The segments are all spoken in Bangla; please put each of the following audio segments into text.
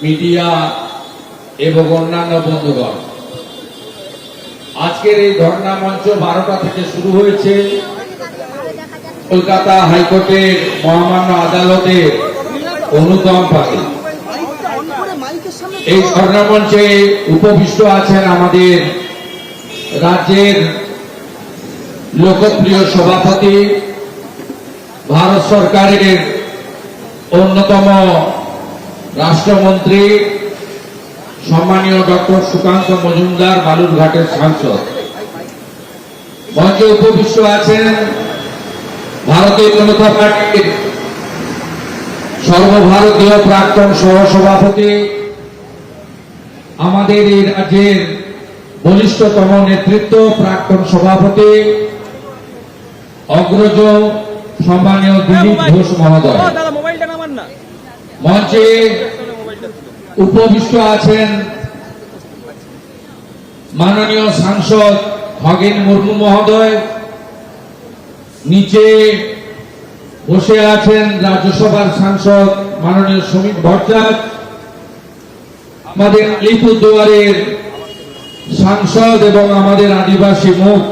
মিডিয়া এবং অন্যান্য বন্ধুগণ, আজকের এই ধর্ণা মঞ্চ 12টা থেকে শুরু হয়েছে। কলকাতা হাইকোর্টের মহামান্য আদালতের অনুকম্পাতে এই ধর্ণা মঞ্চে উপবিষ্ট আছেন আমাদের রাজ্যের লোকপ্রিয় সভাপতি, ভারত সরকারের অন্যতম রাষ্ট্রমন্ত্রী সম্মানীয় ডক্টর সুকান্ত মজুমদার, বালুরঘাটের সাংসদ। মঞ্চে উপবিষ্ট আছেন ভারতীয় জনতা পার্টির সর্বভারতীয় প্রাক্তন সহসভাপতি, আমাদের এই রাজ্যের বলিষ্ঠতম নেতৃত্ব, প্রাক্তন সভাপতি অগ্রজ সম্মানীয় দিলীপ ঘোষ মহোদয়। মঞ্চে উপবিষ্ট আছেন মাননীয় সাংসদ খগেন মুর্মু মহোদয়। নিচে বসে আছেন রাজ্যসভার সাংসদ মাননীয় শ্রমিক ভট্টাচার্য, আমাদের আলিপুরদুয়ারের সাংসদ এবং আমাদের আদিবাসী মুখ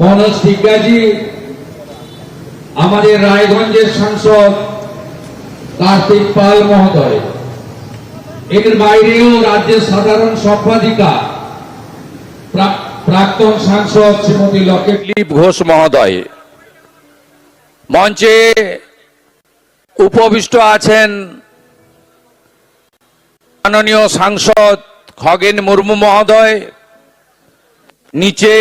মনোজ টিগ্গাজি, আমাদের রায়গঞ্জের সাংসদ কার্তিক পাল মহোদয়। এর বাইরেও রাজ্যের সাধারণ সম্পাদিকা প্রাক্তন সাংসদ শ্রীমতী লকেট দিলীপ ঘোষ মহোদয়। মঞ্চে উপবিষ্ট আছেন মাননীয় সাংসদ খগেন মুর্মু মহোদয়। নিচে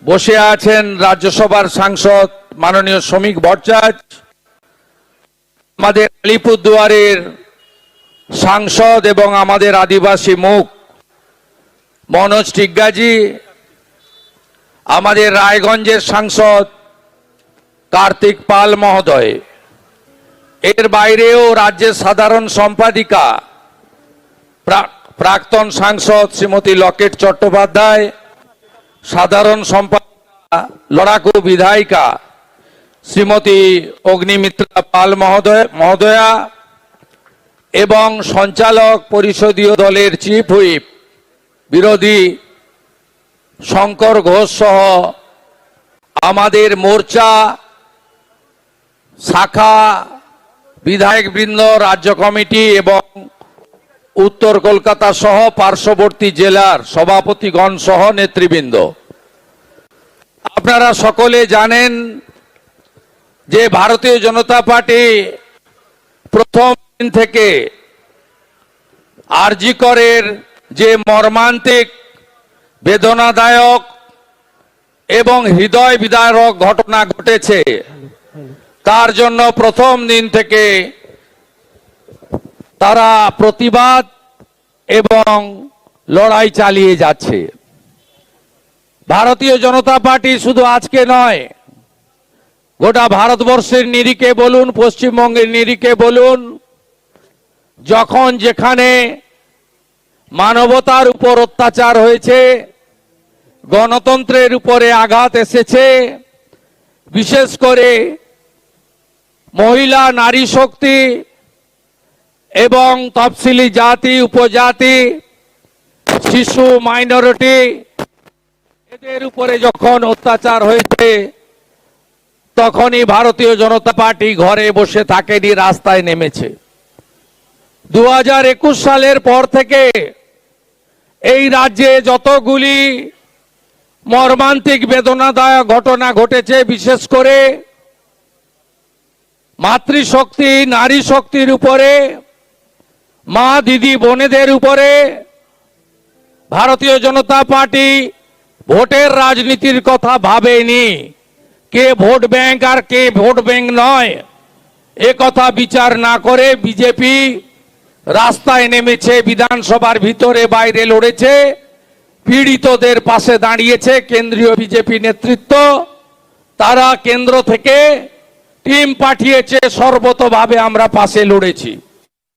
বসে আছেন রাজ্যসভার সাংসদ মাননীয় শ্রমিক ভট্টাচার্য, আমাদের আলিপুরদুয়ারের সাংসদ এবং আমাদের আদিবাসী মুখ মনোজ টিগ্গাজি, আমাদের রায়গঞ্জের সাংসদ কার্তিক পাল মহোদয়। এর বাইরেও রাজ্যের সাধারণ সম্পাদিকা প্রাক্তন সাংসদ শ্রীমতী লকেট চট্টোপাধ্যায়, সাধারণ সম্পাদিকা লড়াকু বিধায়িকা শ্রীমতী অগ্নিমিত্রা পাল মহোদয়া এবং সঞ্চালক পরিষদীয় দলের চিফ হুইপ বিরোধী শঙ্কর ঘোষ সহ আমাদের মোর্চা শাখা বিধায়কবৃন্দ, রাজ্য কমিটি এবং উত্তর কলকাতা সহ পার্শ্ববর্তী জেলার সভাপতিগণ সহ নেতৃবৃন্দ। আপনারা সকলে জানেন যে ভারতীয় জনতা পার্টি প্রথম দিন থেকে আরজি করের যে মর্মান্তিক, বেদনাদায়ক এবং হৃদয় বিদারক ঘটনা ঘটেছে, তার জন্য প্রথম দিন থেকে তারা প্রতিবাদ এবং লড়াই চালিয়ে যাচ্ছে। ভারতীয় জনতা পার্টি শুধু আজকে নয়, গোটা ভারতবর্ষের নিরিখে বলুন, পশ্চিমবঙ্গের নিরিখে বলুন, যখন যেখানে মানবতার উপর অত্যাচার হয়েছে, গণতন্ত্রের উপরে আঘাত এসেছে, বিশেষ করে মহিলা, নারী শক্তি এবং তফসিলি জাতি, উপজাতি, শিশু, মাইনরিটি, এদের উপরে যখন অত্যাচার হয়েছে, তখনই ভারতীয় জনতা পার্টি ঘরে বসে থাকেনি, রাস্তায় নেমেছে। 2021 সালের পর থেকে এই রাজ্যে যতগুলি মর্মান্তিক বেদনাদায়ক ঘটনা ঘটেছে, বিশেষ করে মাতৃশক্তি, নারী শক্তির উপরে, মা, দিদি, বোনেদের উপরে, ভারতীয় জনতা পার্টি ভোটের রাজনীতির কথা ভাবেনি। কে ভোট ব্যাংক আর কে ভোট ব্যাংক নয়, এ কথা বিচার না করে বিজেপি রাস্তায় নেমেছে, বিধানসভার ভিতরে বাইরে লড়েছে, পীড়িতদের পাশে দাঁড়িয়েছে। কেন্দ্রীয় বিজেপি নেতৃত্ব তারা কেন্দ্র থেকে টিম পাঠিয়েছে, সর্বতভাবে আমরা পাশে লড়েছি।